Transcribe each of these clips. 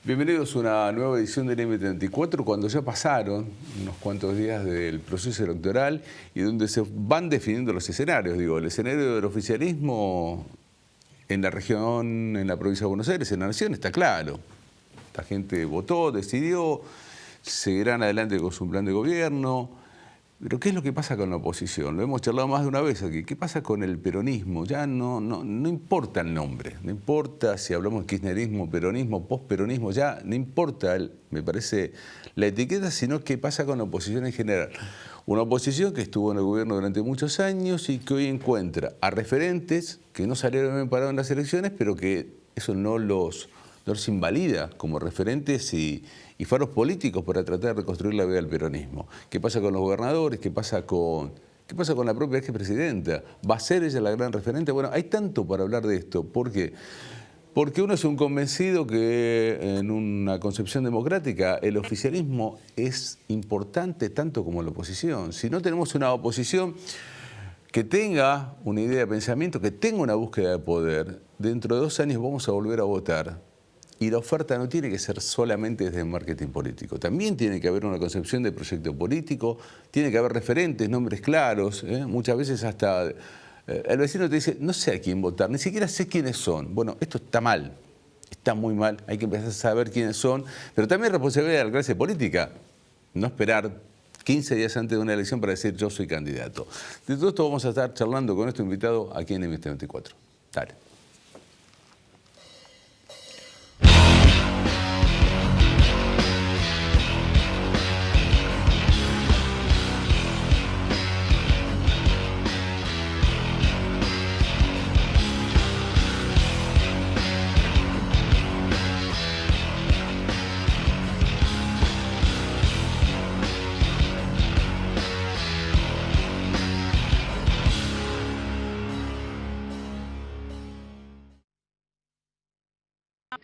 Bienvenidos a una nueva edición del M34, cuando ya pasaron unos cuantos días del proceso electoral y donde se van definiendo los escenarios. Digo, el escenario del oficialismo en la región, en la provincia de Buenos Aires, en la nación, está claro. La gente votó, decidió, seguirán adelante con su plan de gobierno. Pero ¿qué es lo que pasa con la oposición? Lo hemos charlado más de una vez aquí. ¿Qué pasa con el peronismo? Ya no importa el nombre, no importa si hablamos de kirchnerismo, peronismo, posperonismo, ya no importa, me parece, la etiqueta, sino qué pasa con la oposición en general. Una oposición que estuvo en el gobierno durante muchos años y que hoy encuentra a referentes que no salieron bien parados en las elecciones, pero que eso no los invalida como referentes y faros políticos para tratar de reconstruir la vida del peronismo. ¿Qué pasa con los gobernadores? ¿Qué pasa con la propia expresidenta? ¿Va a ser ella la gran referente? Bueno, hay tanto para hablar de esto. ¿Por qué? Porque uno es un convencido que en una concepción democrática el oficialismo es importante tanto como la oposición. Si no tenemos una oposición que tenga una idea de pensamiento, que tenga una búsqueda de poder, dentro de 2 años vamos a volver a votar. Y la oferta no tiene que ser solamente desde el marketing político. También tiene que haber una concepción de proyecto político, tiene que haber referentes, nombres claros. Muchas veces hasta el vecino te dice, no sé a quién votar, ni siquiera sé quiénes son. Bueno, esto está mal, está muy mal, hay que empezar a saber quiénes son, pero también responsabilidad de la clase política, no esperar 15 días antes de una elección para decir yo soy candidato. De todo esto vamos a estar charlando con nuestro invitado aquí en M24. Dale.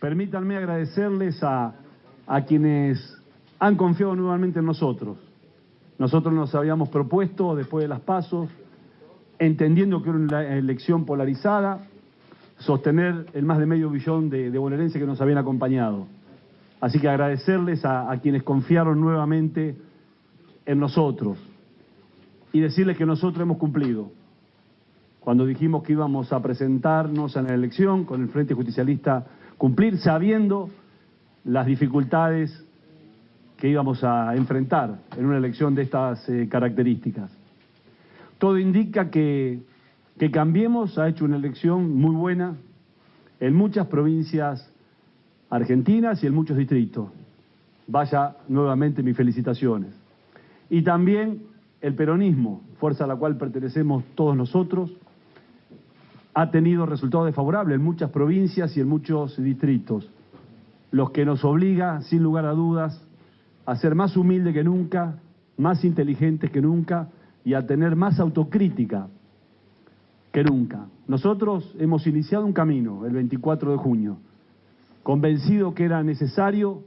Permítanme agradecerles a quienes han confiado nuevamente en nosotros. Nosotros nos habíamos propuesto, después de las PASO, entendiendo que era una elección polarizada, sostener el más de medio billón de bonaerenses que nos habían acompañado. Así que agradecerles a quienes confiaron nuevamente en nosotros y decirles que nosotros hemos cumplido. Cuando dijimos que íbamos a presentarnos en la elección con el Frente Justicialista, cumplir sabiendo las dificultades que íbamos a enfrentar en una elección de estas características. Todo indica que Cambiemos ha hecho una elección muy buena en muchas provincias argentinas y en muchos distritos. Vaya nuevamente mis felicitaciones. Y también el peronismo, fuerza a la cual pertenecemos todos nosotros, ha tenido resultados desfavorables en muchas provincias y en muchos distritos, los que nos obliga, sin lugar a dudas, a ser más humildes que nunca, más inteligentes que nunca y a tener más autocrítica que nunca. Nosotros hemos iniciado un camino el 24 de junio, convencido que era necesario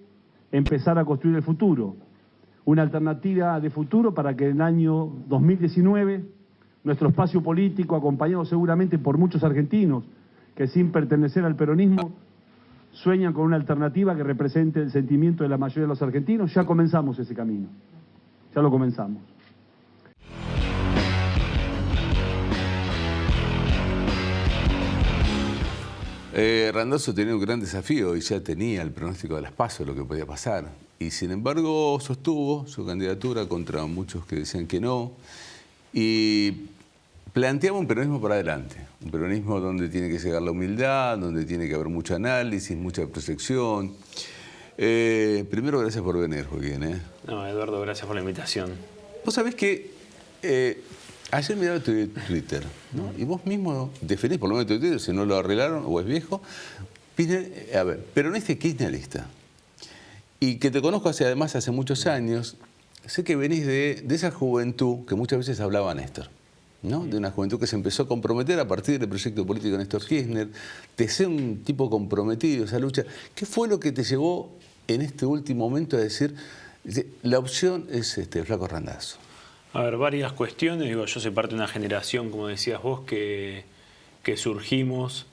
empezar a construir el futuro, una alternativa de futuro para que en el año 2019 nuestro espacio político, acompañado seguramente por muchos argentinos que sin pertenecer al peronismo sueñan con una alternativa que represente el sentimiento de la mayoría de los argentinos, ya comenzamos ese camino, ya lo comenzamos. Randazzo tenía un gran desafío y ya tenía el pronóstico de las PASO, lo que podía pasar. Y sin embargo sostuvo su candidatura contra muchos que decían que no. Y planteaba un peronismo para adelante, un peronismo donde tiene que llegar la humildad, donde tiene que haber mucho análisis, mucha proyección. Primero, gracias por venir, Joaquín. No, Eduardo, gracias por la invitación. Vos sabés que ayer miraba tu Twitter, ¿no? Y vos mismo definís, por lo menos tu Twitter, si no lo arreglaron o es viejo, peronista y kirchnerista. Y que te conozco además hace muchos años, sé que venís de esa juventud que muchas veces hablaba Néstor, ¿no? De una juventud que se empezó a comprometer a partir del proyecto político de Néstor Kirchner, de ser un tipo comprometido, esa lucha. ¿Qué fue lo que te llevó en este último momento a decir, la opción es Flaco Randazzo? A ver, varias cuestiones. Digo, yo soy parte de una generación, como decías vos, que surgimos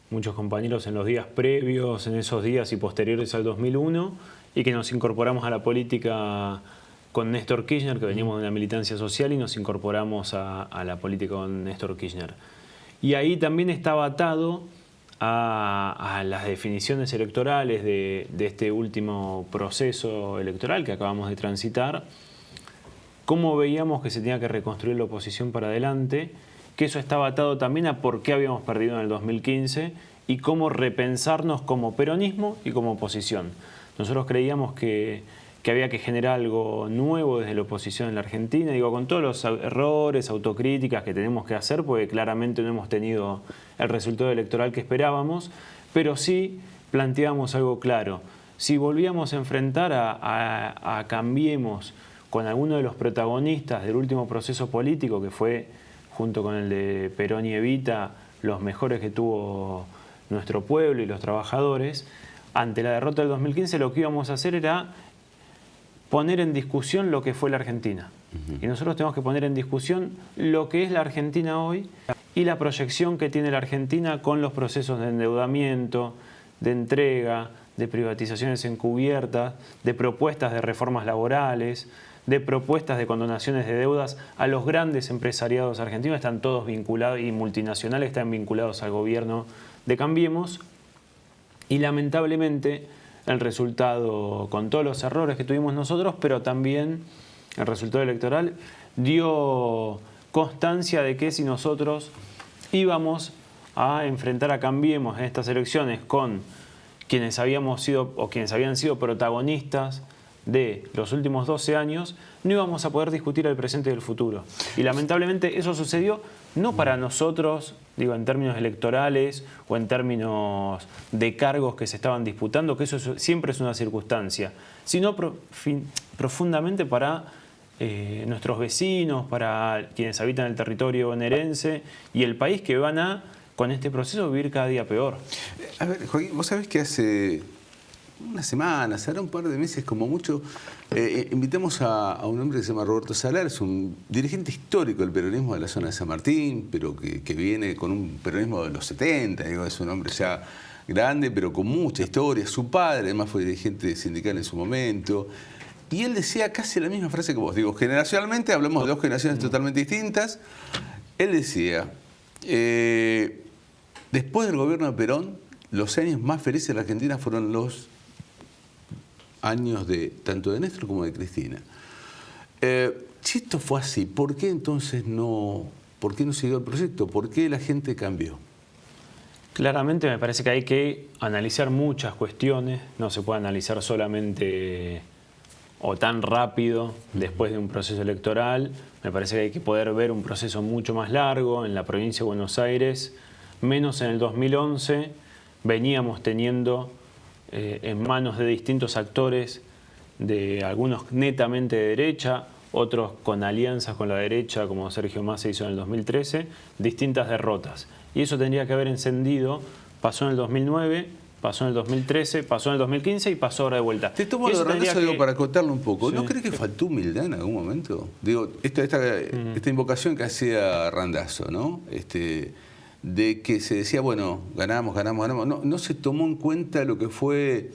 muchos compañeros en los días previos, en esos días y posteriores al 2001, y que nos incorporamos a la política con Néstor Kirchner, que veníamos de una militancia social, y nos incorporamos a la política con Néstor Kirchner. Y ahí también estaba atado a las definiciones electorales de este último proceso electoral que acabamos de transitar, cómo veíamos que se tenía que reconstruir la oposición para adelante, que eso estaba atado también a por qué habíamos perdido en el 2015 y cómo repensarnos como peronismo y como oposición. Nosotros creíamos que había que generar algo nuevo desde la oposición en la Argentina, digo, con todos los errores, autocríticas que tenemos que hacer, porque claramente no hemos tenido el resultado electoral que esperábamos, pero sí planteamos algo claro. Si volvíamos a enfrentar a Cambiemos con alguno de los protagonistas del último proceso político, que fue, junto con el de Perón y Evita, los mejores que tuvo nuestro pueblo y los trabajadores, ante la derrota del 2015 lo que íbamos a hacer era poner en discusión lo que fue la Argentina. Y nosotros tenemos que poner en discusión lo que es la Argentina hoy y la proyección que tiene la Argentina con los procesos de endeudamiento, de entrega, de privatizaciones encubiertas, de propuestas de reformas laborales, de propuestas de condonaciones de deudas a los grandes empresariados argentinos. Están todos vinculados, y multinacionales están vinculados al gobierno de Cambiemos. Y lamentablemente el resultado, con todos los errores que tuvimos nosotros, pero también el resultado electoral, dio constancia de que si nosotros íbamos a enfrentar a Cambiemos en estas elecciones con quienes habíamos sido o quienes habían sido protagonistas de los últimos 12 años, no íbamos a poder discutir el presente y el futuro. Y lamentablemente eso sucedió no para nosotros, digo, en términos electorales o en términos de cargos que se estaban disputando, que eso siempre es una circunstancia, sino profundamente para nuestros vecinos, para quienes habitan el territorio bonaerense y el país, que van a, con este proceso, vivir cada día peor. A ver, Joaquín, vos sabés que hace unas semanas, ahora un par de meses como mucho, invitamos a un hombre que se llama Roberto Salar, es un dirigente histórico del peronismo de la zona de San Martín, pero que viene con un peronismo de los 70, digo, es un hombre ya grande, pero con mucha historia. Su padre además fue dirigente sindical en su momento. Y él decía casi la misma frase que vos. Digo, generacionalmente, hablamos de dos generaciones totalmente distintas. Él decía, después del gobierno de Perón, los años más felices de la Argentina fueron los años tanto de Néstor como de Cristina. Si esto fue así, ¿por qué entonces no siguió el proyecto? ¿Por qué la gente cambió? Claramente me parece que hay que analizar muchas cuestiones, no se puede analizar solamente o tan rápido después de un proceso electoral. Me parece que hay que poder ver un proceso mucho más largo. En la provincia de Buenos Aires, menos en el 2011, veníamos teniendo en manos de distintos actores, de algunos netamente de derecha, otros con alianzas con la derecha, como Sergio Massa hizo en el 2013, distintas derrotas. Y eso tendría que haber encendido. Pasó en el 2009, pasó en el 2013, pasó en el 2015 y pasó ahora de vuelta. Te tomo lo de Randazzo, digo, para acotarlo un poco. Sí. ¿No crees que faltó humildad en algún momento? Digo, esta invocación que hacía Randazzo, ¿no? De que se decía, bueno, ganamos. No se tomó en cuenta lo que fue,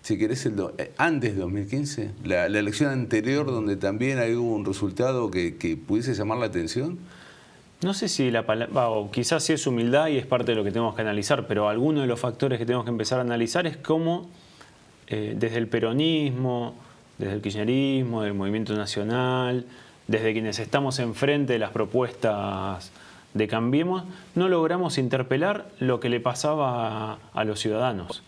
si querés, antes de 2015, la elección anterior, donde también hubo un resultado que pudiese llamar la atención. No sé si la palabra, o quizás sí es humildad y es parte de lo que tenemos que analizar, pero alguno de los factores que tenemos que empezar a analizar es cómo desde el peronismo, desde el kirchnerismo, del movimiento nacional, desde quienes estamos enfrente de las propuestas de Cambiemos, no logramos interpelar lo que le pasaba a los ciudadanos.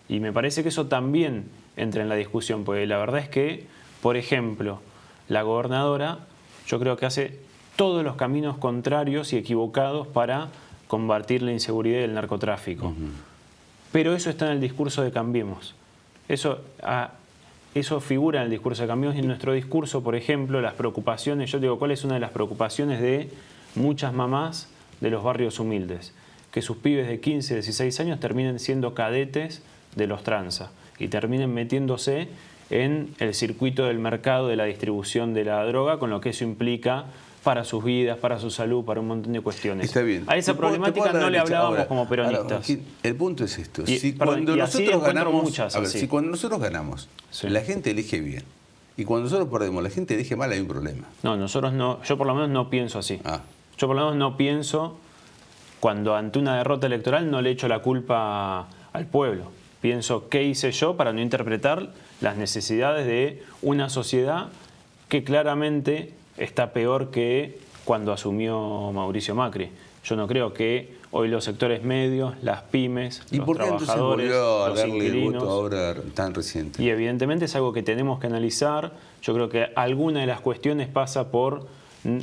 Y me parece que eso también entra en la discusión, porque la verdad es que, por ejemplo, la gobernadora, yo creo que hace todos los caminos contrarios y equivocados para combatir la inseguridad y el narcotráfico. Pero eso está en el discurso de Cambiemos. Eso figura en el discurso de Cambiemos y en nuestro discurso, por ejemplo, las preocupaciones. Yo digo, ¿cuál es una de las preocupaciones de muchas mamás de los barrios humildes? Que sus pibes de 15, 16 años terminen siendo cadetes de los tranza y terminen metiéndose en el circuito del mercado de la distribución de la droga, con lo que eso implica para sus vidas, para su salud, para un montón de cuestiones. Está bien. A esa problemática no le hablábamos ahora, como peronistas. Ahora, Joaquín, el punto es esto. Si perdón, cuando nosotros ganamos, muchas, si cuando nosotros ganamos, sí, la gente elige bien. Y cuando nosotros perdemos, la gente elige mal, hay un problema. No, nosotros no. Yo por lo menos no pienso así. Yo por lo menos no pienso, cuando ante una derrota electoral no le echo la culpa al pueblo. Pienso qué hice yo para no interpretar las necesidades de una sociedad que claramente está peor que cuando asumió Mauricio Macri. Yo no creo que hoy los sectores medios, las pymes, ¿Y los por qué trabajadores, entonces volvió a los darle el inquilinos, voto ahora tan reciente? Y evidentemente es algo que tenemos que analizar. Yo creo que alguna de las cuestiones pasa por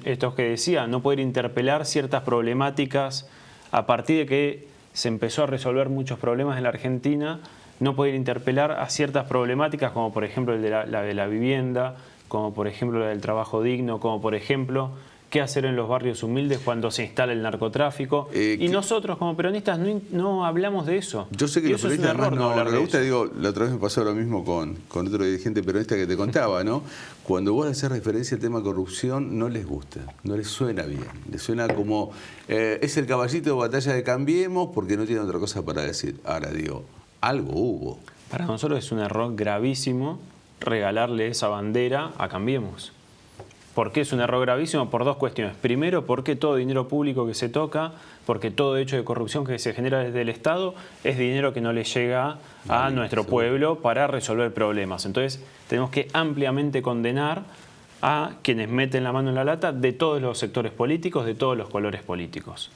esto que decía, no poder interpelar ciertas problemáticas a partir de que se empezó a resolver muchos problemas en la Argentina, no poder interpelar a ciertas problemáticas como por ejemplo la de la vivienda, como por ejemplo la del trabajo digno, como por ejemplo qué hacer en los barrios humildes cuando se instala el narcotráfico. Y nosotros como peronistas no hablamos de eso. Yo sé que y los eso es un peronistas error no hablar le de gusta, eso. digo, la otra vez me pasó lo mismo con otro dirigente peronista que te contaba, ¿no? Cuando vos haces referencia al tema corrupción, no les gusta, no les suena bien. Les suena como, es el caballito de batalla de Cambiemos porque no tiene otra cosa para decir. Ahora digo, algo hubo. Para nosotros es un error gravísimo regalarle esa bandera a Cambiemos. ¿Por qué es un error gravísimo? Por dos cuestiones. Primero, porque todo dinero público que se toca, porque todo hecho de corrupción que se genera desde el Estado es dinero que no le llega a nuestro pueblo para resolver problemas. Entonces, tenemos que ampliamente condenar a quienes meten la mano en la lata de todos los sectores políticos, de todos los colores políticos.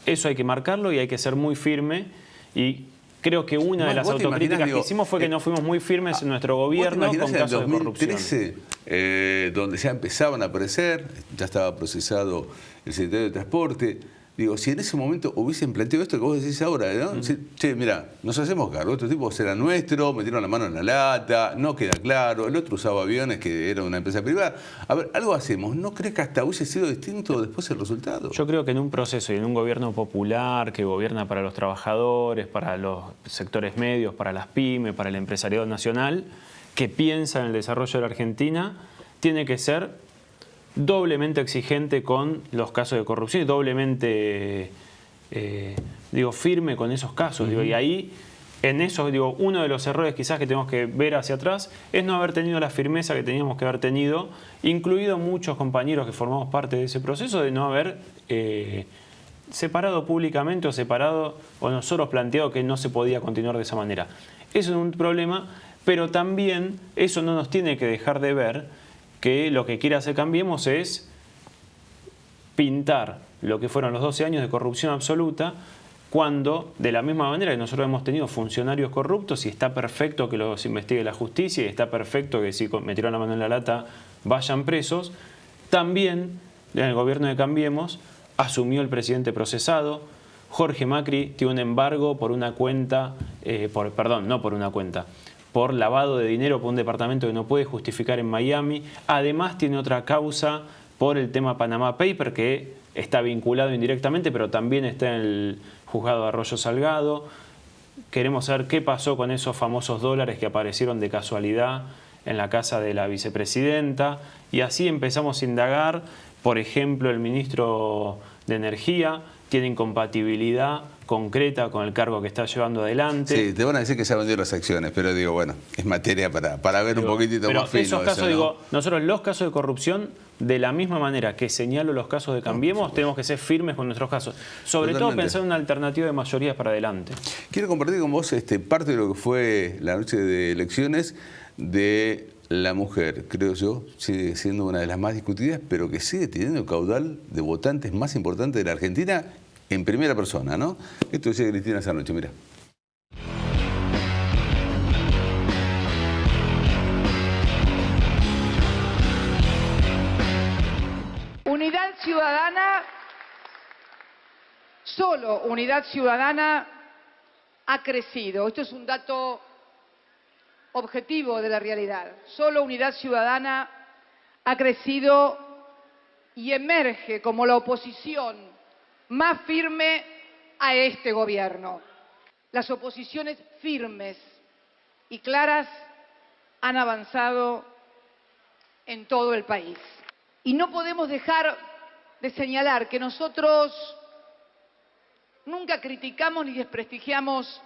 Eso hay que marcarlo y hay que ser muy firme, y creo que una de las autocríticas que hicimos fue que no fuimos muy firmes en nuestro gobierno con casos de corrupción. 2013, donde ya empezaban a aparecer, ya estaba procesado el secretario de Transporte. Digo, si en ese momento hubiesen planteado esto que vos decís ahora, ¿no? Che, mira, nos hacemos cargo, estos tipos eran nuestros, metieron la mano en la lata, no queda claro, el otro usaba aviones que era una empresa privada. A ver, algo hacemos. ¿No crees que hasta hubiese sido distinto después el resultado? Yo creo que en un proceso y en un gobierno popular que gobierna para los trabajadores, para los sectores medios, para las pymes, para el empresariado nacional, que piensa en el desarrollo de la Argentina, tiene que ser doblemente exigente con los casos de corrupción y doblemente firme con esos casos. Y ahí, en eso, uno de los errores quizás que tenemos que ver hacia atrás es no haber tenido la firmeza que teníamos que haber tenido, incluido muchos compañeros que formamos parte de ese proceso, de no haber separado públicamente o nosotros planteado que no se podía continuar de esa manera. Eso es un problema, pero también eso no nos tiene que dejar de ver que lo que quiere hacer Cambiemos es pintar lo que fueron los 12 años de corrupción absoluta, cuando de la misma manera que nosotros hemos tenido funcionarios corruptos y está perfecto que los investigue la justicia y está perfecto que si metieron la mano en la lata vayan presos, también en el gobierno de Cambiemos asumió el presidente procesado. Jorge Macri tiene un embargo por una cuenta, por lavado de dinero por un departamento que no puede justificar en Miami. Además tiene otra causa por el tema Panama Paper que está vinculado indirectamente, pero también está en el juzgado de Arroyo Salgado. Queremos saber qué pasó con esos famosos dólares que aparecieron de casualidad en la casa de la vicepresidenta. Y así empezamos a indagar. Por ejemplo, el ministro de Energía tiene incompatibilidad concreta con el cargo que está llevando adelante. Sí, te van a decir que se vendió las acciones, pero digo, bueno, es materia para ver un poquitito más fino. Esos casos, eso, ¿no? nosotros los casos de corrupción, de la misma manera que señalo los casos de Cambiemos, tenemos que ser firmes con nuestros casos. Sobre todo pensar en una alternativa de mayorías para adelante. Quiero compartir con vos parte de lo que fue la noche de elecciones de la mujer, creo yo, sigue siendo una de las más discutidas, pero que sigue teniendo el caudal de votantes más importante de la Argentina en primera persona, ¿no? Esto decía Cristina esa noche, mira. Unidad Ciudadana, solo Unidad Ciudadana ha crecido. Esto es un dato objetivo de la realidad. Solo Unidad Ciudadana ha crecido y emerge como la oposición más firme a este gobierno. Las oposiciones firmes y claras han avanzado en todo el país. Y no podemos dejar de señalar que nosotros nunca criticamos ni desprestigiamos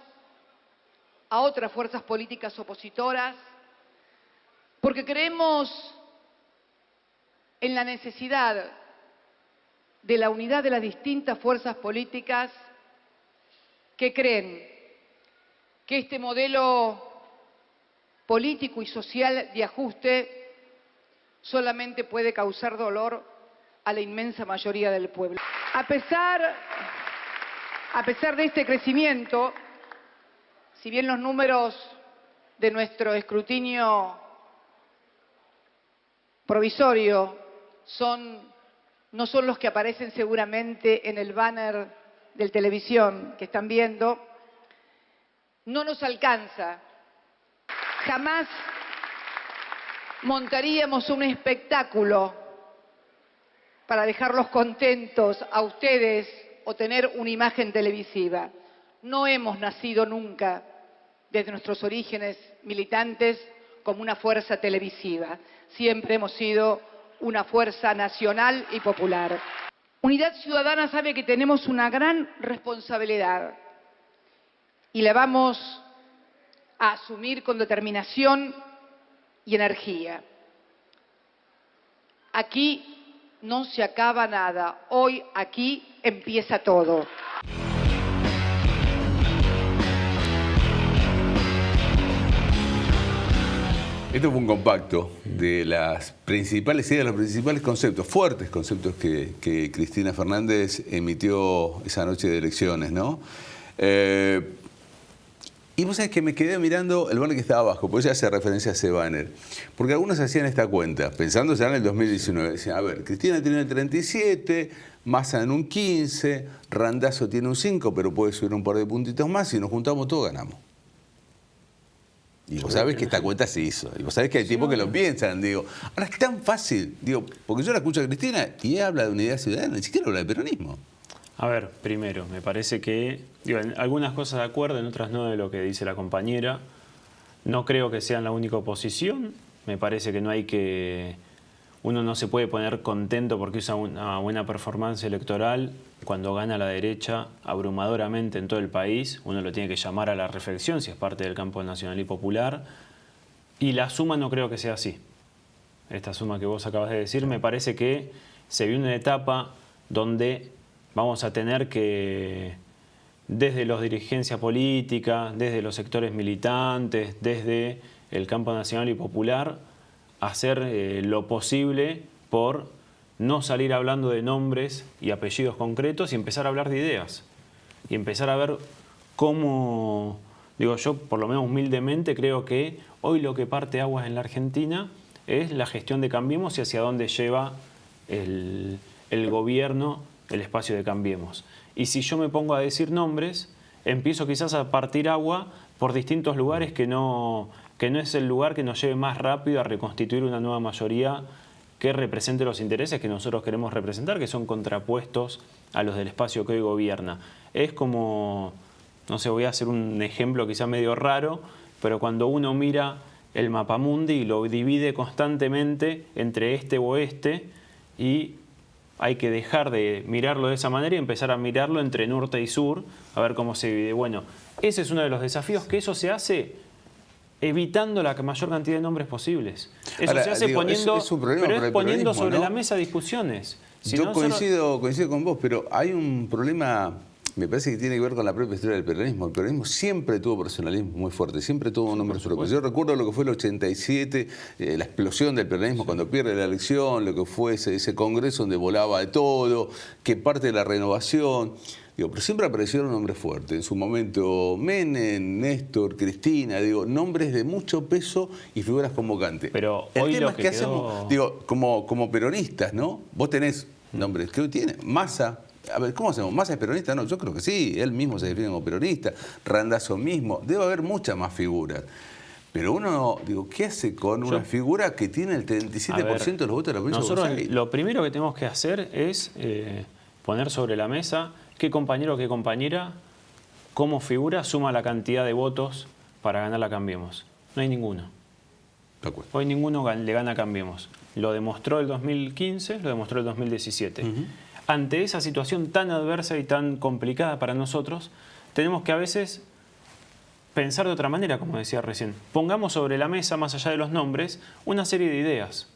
a otras fuerzas políticas opositoras, porque creemos en la necesidad de la unidad de las distintas fuerzas políticas que creen que este modelo político y social de ajuste solamente puede causar dolor a la inmensa mayoría del pueblo. A pesar de este crecimiento, si bien los números de nuestro escrutinio provisorio no son los que aparecen seguramente en el banner de televisión que están viendo, no nos alcanza. Jamás montaríamos un espectáculo para dejarlos contentos a ustedes o tener una imagen televisiva. No hemos nacido nunca, desde nuestros orígenes militantes, como una fuerza televisiva. Siempre hemos sido una fuerza nacional y popular. Unidad Ciudadana sabe que tenemos una gran responsabilidad y la vamos a asumir con determinación y energía. Aquí no se acaba nada, hoy aquí empieza todo. Esto fue un compacto de las principales ideas, los principales conceptos, fuertes conceptos que Cristina Fernández emitió esa noche de elecciones, ¿no? Y vos sabés que me quedé mirando el banner que estaba abajo, porque ella hace referencia a ese banner. Porque algunos hacían esta cuenta, pensando ya en el 2019. Decían, a ver, Cristina tiene el 37, Massa en un 15, Randazzo tiene un 5, pero puede subir un par de puntitos más, y nos juntamos todos, ganamos. Y vos sabés que esta cuenta se hizo. Y vos sabés que hay tipos que lo piensan, digo. Ahora es tan fácil, digo, porque yo la escucho a Cristina y ella habla de unidad ciudadana, ni siquiera habla de peronismo. A ver, primero, me parece que, digo, en algunas cosas de acuerdo, en otras no, de lo que dice la compañera. No creo que sean la única oposición. Me parece que no hay que... Uno no se puede poner contento porque usa una buena performance electoral cuando gana la derecha abrumadoramente en todo el país. Uno lo tiene que llamar a la reflexión si es parte del campo nacional y popular. Y la suma no creo que sea así. Esta suma que vos acabas de decir, me parece que se viene una etapa donde vamos a tener que, desde la dirigencia política, desde los sectores militantes, desde el campo nacional y popular, hacer lo posible por no salir hablando de nombres y apellidos concretos y empezar a hablar de ideas. Y empezar a ver cómo, digo yo, por lo menos humildemente, creo que hoy lo que parte aguas en la Argentina es la gestión de Cambiemos y hacia dónde lleva el gobierno el espacio de Cambiemos. Y si yo me pongo a decir nombres, empiezo quizás a partir agua por distintos lugares que no es el lugar que nos lleve más rápido a reconstituir una nueva mayoría que represente los intereses que nosotros queremos representar, que son contrapuestos a los del espacio que hoy gobierna. Es como, no sé, voy a hacer un ejemplo quizá medio raro, pero cuando uno mira el mapamundi y lo divide constantemente entre este o oeste, y hay que dejar de mirarlo de esa manera y empezar a mirarlo entre norte y sur, a ver cómo se divide. Bueno, ese es uno de los desafíos, que eso se hace evitando la mayor cantidad de nombres posibles. Eso ahora, se hace poniendo, es un problema, pero es poniendo sobre, ¿no?, la mesa discusiones. Si yo coincido con vos, pero hay un problema, me parece que tiene que ver con la propia historia del peronismo. El peronismo siempre tuvo personalismo muy fuerte, siempre tuvo un nombre propio. Yo recuerdo lo que fue el 87, la explosión del peronismo cuando pierde la elección, lo que fue ese congreso donde volaba de todo, que parte de la renovación. Digo, pero siempre aparecieron nombres fuertes. En su momento Menem, Néstor, Cristina, digo, nombres de mucho peso y figuras convocantes. Pero el hoy tema lo es que que quedó... hacemos, digo, como peronistas, ¿no? Vos tenés nombres que hoy tiene, Massa. A ver, ¿cómo hacemos? ¿Massa es peronista? No, yo creo que sí, él mismo se define como peronista, Randazzo mismo, debe haber muchas más figuras. Pero uno, digo, ¿qué hace con una figura que tiene el 37% de los votos de la provincia de Buenos Aires? Lo primero que tenemos que hacer es poner sobre la mesa qué compañero o qué compañera, como figura, suma la cantidad de votos para ganar la Cambiemos. No hay ninguno. De acuerdo. Hoy ninguno le gana a Cambiemos. Lo demostró el 2015, lo demostró el 2017. ante esa situación tan adversa y tan complicada para nosotros, tenemos que a veces pensar de otra manera, como decía recién. Pongamos sobre la mesa, más allá de los nombres, una serie de ideas.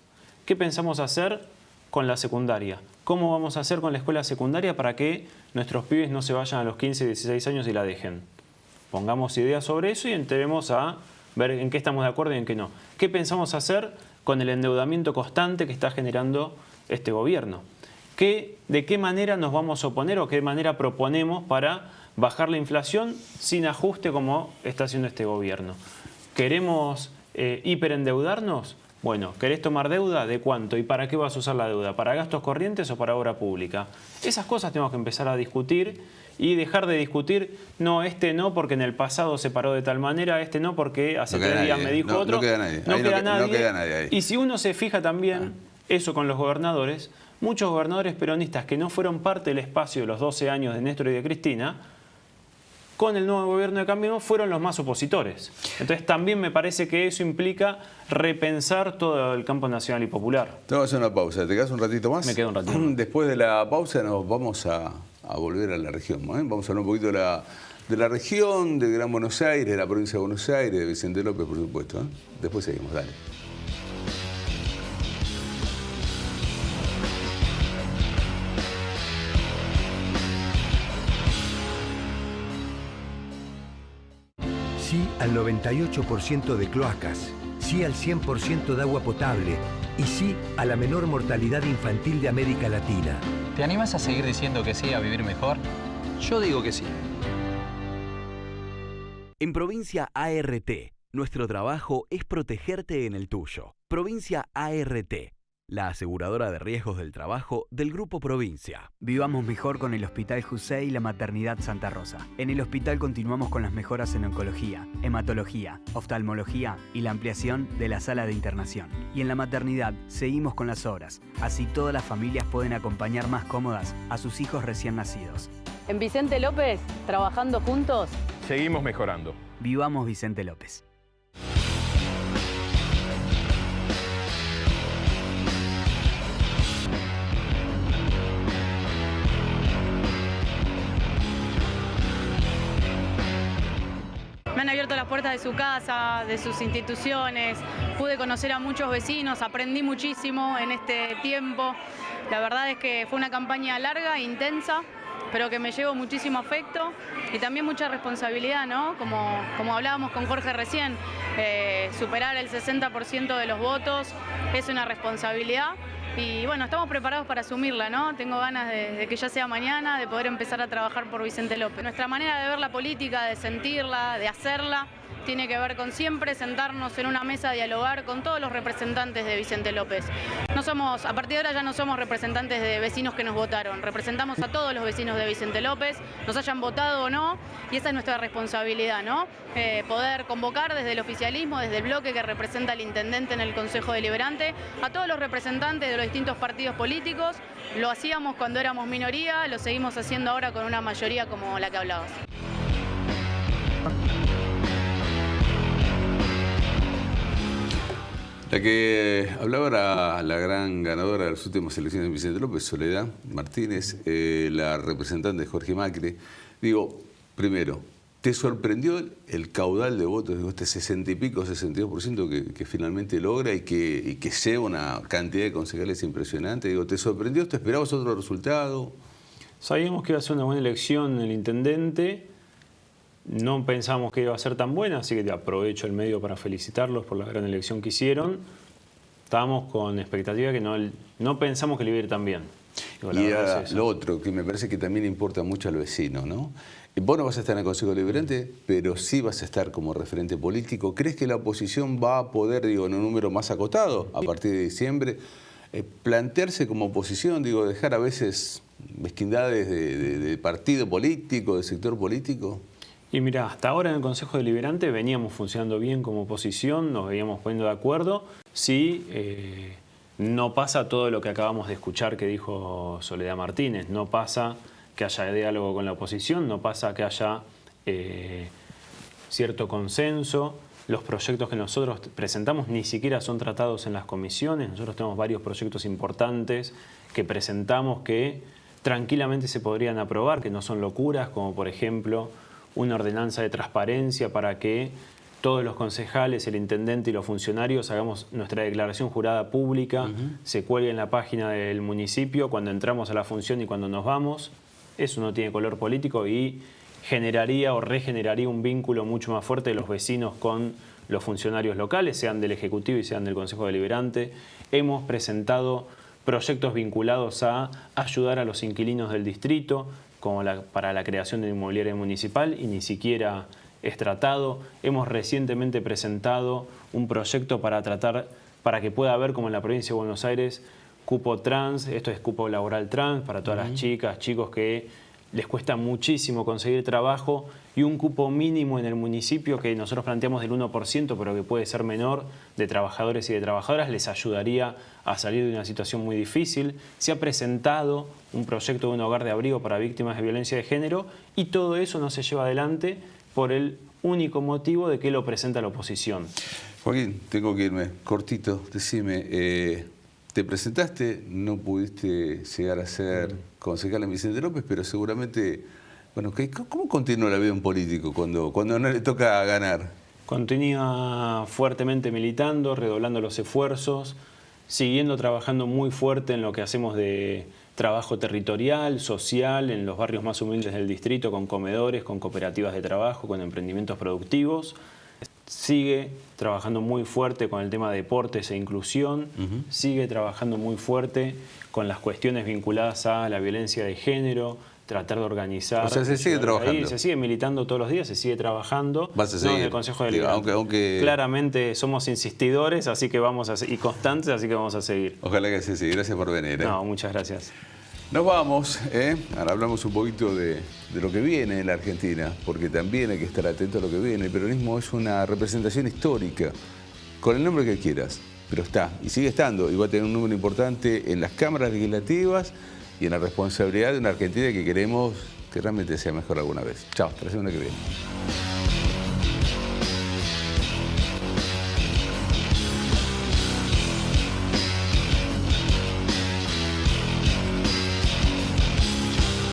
¿Qué pensamos hacer con la secundaria? ¿Cómo vamos a hacer con la escuela secundaria para que nuestros pibes no se vayan a los 15, 16 años y la dejen? Pongamos ideas sobre eso y entremos a ver en qué estamos de acuerdo y en qué no. ¿Qué pensamos hacer con el endeudamiento constante que está generando este gobierno? ¿De qué manera nos vamos a oponer o qué manera proponemos para bajar la inflación sin ajuste como está haciendo este gobierno? ¿Queremos hiperendeudarnos? Bueno, ¿querés tomar deuda? ¿De cuánto? ¿Y para qué vas a usar la deuda? ¿Para gastos corrientes o para obra pública? Esas cosas tenemos que empezar a discutir y dejar de discutir, no, este no porque en el pasado se paró de tal manera, este no porque hace 3 días me dijo otro. No queda nadie. No queda nadie ahí. Y si uno se fija también, eso con los gobernadores, muchos gobernadores peronistas que no fueron parte del espacio de los 12 años de Néstor y de Cristina, con el nuevo gobierno de Cambiemos fueron los más opositores. Entonces también me parece que eso implica repensar todo el campo nacional y popular. Te vamos a hacer una pausa. ¿Te quedas un ratito más? Me quedo un ratito. Después de la pausa nos vamos a volver a la región. Vamos a hablar un poquito de la región, de Gran Buenos Aires, de la provincia de Buenos Aires, de Vicente López, por supuesto. Después seguimos, dale. Sí al 98% de cloacas, sí al 100% de agua potable y sí a la menor mortalidad infantil de América Latina. ¿Te animas a seguir diciendo que sí a vivir mejor? Yo digo que sí. En Provincia ART, nuestro trabajo es protegerte en el tuyo. Provincia ART, la aseguradora de riesgos del trabajo del Grupo Provincia. Vivamos mejor con el Hospital Jusey y la Maternidad Santa Rosa. En el hospital continuamos con las mejoras en oncología, hematología, oftalmología y la ampliación de la sala de internación. Y en la maternidad seguimos con las obras, así todas las familias pueden acompañar más cómodas a sus hijos recién nacidos. En Vicente López, trabajando juntos, seguimos mejorando. Vivamos Vicente López. me han abierto las puertas de su casa, de sus instituciones, pude conocer a muchos vecinos, aprendí muchísimo en este tiempo. La verdad es que fue una campaña larga, intensa, pero que me llevo muchísimo afecto y también mucha responsabilidad, ¿no? Como hablábamos con Jorge recién, superar el 60% de los votos es una responsabilidad. Y bueno, estamos preparados para asumirla, ¿no? Tengo ganas de que ya sea mañana, de poder empezar a trabajar por Vicente López. Nuestra manera de ver la política, de sentirla, de hacerla, tiene que ver con siempre sentarnos en una mesa a dialogar con todos los representantes de Vicente López. A partir de ahora ya no somos representantes de vecinos que nos votaron, representamos a todos los vecinos de Vicente López, nos hayan votado o no, y esa es nuestra responsabilidad, ¿no? Poder convocar desde el oficialismo, desde el bloque que representa al intendente en el Consejo Deliberante, a todos los representantes de los distintos partidos políticos. Lo hacíamos cuando éramos minoría, lo seguimos haciendo ahora con una mayoría como la que hablabas. La que hablaba era la gran ganadora de las últimas elecciones de Vicente López, Soledad Martínez, la representante de Jorge Macri. Digo, primero, ¿te sorprendió el caudal de votos, digo, este 60 y pico, 62% que finalmente logra y que sea una cantidad de concejales impresionante? Digo, ¿te sorprendió? ¿Te esperabas otro resultado? Sabíamos que iba a ser una buena elección el intendente. No pensamos que iba a ser tan buena, así que aprovecho el medio para felicitarlos por la gran elección que hicieron. Estábamos con expectativa que no pensamos que le iba a ir tan bien. Digo, y lo otro, que me parece que también importa mucho al vecino, ¿no? Vos no vas a estar en el Consejo Deliberante, pero sí vas a estar como referente político. ¿Crees que la oposición va a poder, digo, en un número más acotado, a partir de diciembre, plantearse como oposición, digo, dejar a veces mezquindades de partido político, de sector político? Y mira, hasta ahora en el Consejo Deliberante veníamos funcionando bien como oposición, nos veníamos poniendo de acuerdo. Si no pasa todo lo que acabamos de escuchar que dijo Soledad Martínez, no pasa que haya diálogo con la oposición, no pasa que haya cierto consenso. Los proyectos que nosotros presentamos ni siquiera son tratados en las comisiones. Nosotros tenemos varios proyectos importantes que presentamos que tranquilamente se podrían aprobar, que no son locuras, como por ejemplo una ordenanza de transparencia para que todos los concejales, el intendente y los funcionarios hagamos nuestra declaración jurada pública, se cuelgue en la página del municipio cuando entramos a la función y cuando nos vamos. Eso no tiene color político y generaría o regeneraría un vínculo mucho más fuerte de los vecinos con los funcionarios locales, sean del Ejecutivo y sean del Consejo Deliberante. Hemos presentado proyectos vinculados a ayudar a los inquilinos del distrito, como para la creación de inmobiliaria municipal, y ni siquiera es tratado. Hemos recientemente presentado un proyecto para que pueda haber, como en la provincia de Buenos Aires, cupo trans, esto es cupo laboral trans, para todas las chicas, chicos que les cuesta muchísimo conseguir trabajo, y un cupo mínimo en el municipio que nosotros planteamos del 1%, pero que puede ser menor, de trabajadores y de trabajadoras, les ayudaría a salir de una situación muy difícil. Se ha presentado un proyecto de un hogar de abrigo para víctimas de violencia de género, y todo eso no se lleva adelante por el único motivo de que lo presenta la oposición. Joaquín, tengo que irme. Cortito, decime, te presentaste, no pudiste llegar a ser concejal en Vicente López, pero seguramente, bueno, ¿cómo continúa la vida un político cuando no le toca ganar? Continúa fuertemente militando, redoblando los esfuerzos, siguiendo trabajando muy fuerte en lo que hacemos de trabajo territorial, social, en los barrios más humildes del distrito, con comedores, con cooperativas de trabajo, con emprendimientos productivos. Sigue trabajando muy fuerte con el tema de deportes e inclusión, sigue trabajando muy fuerte con las cuestiones vinculadas a la violencia de género, tratar de organizar. O sea, se sigue trabajando. Ahí, se sigue militando todos los días, se sigue trabajando. Vas a seguir. No, en el Consejo Deliberante. Aunque claramente somos insistidores, así que y constantes, así que vamos a seguir. Ojalá que se siga. Gracias por venir. No, muchas gracias. Nos vamos, ahora hablamos un poquito de lo que viene en la Argentina, porque también hay que estar atento a lo que viene. El peronismo es una representación histórica, con el nombre que quieras, pero está, y sigue estando, y va a tener un número importante en las cámaras legislativas y en la responsabilidad de una Argentina que queremos que realmente sea mejor alguna vez. Chao, hasta la semana que viene.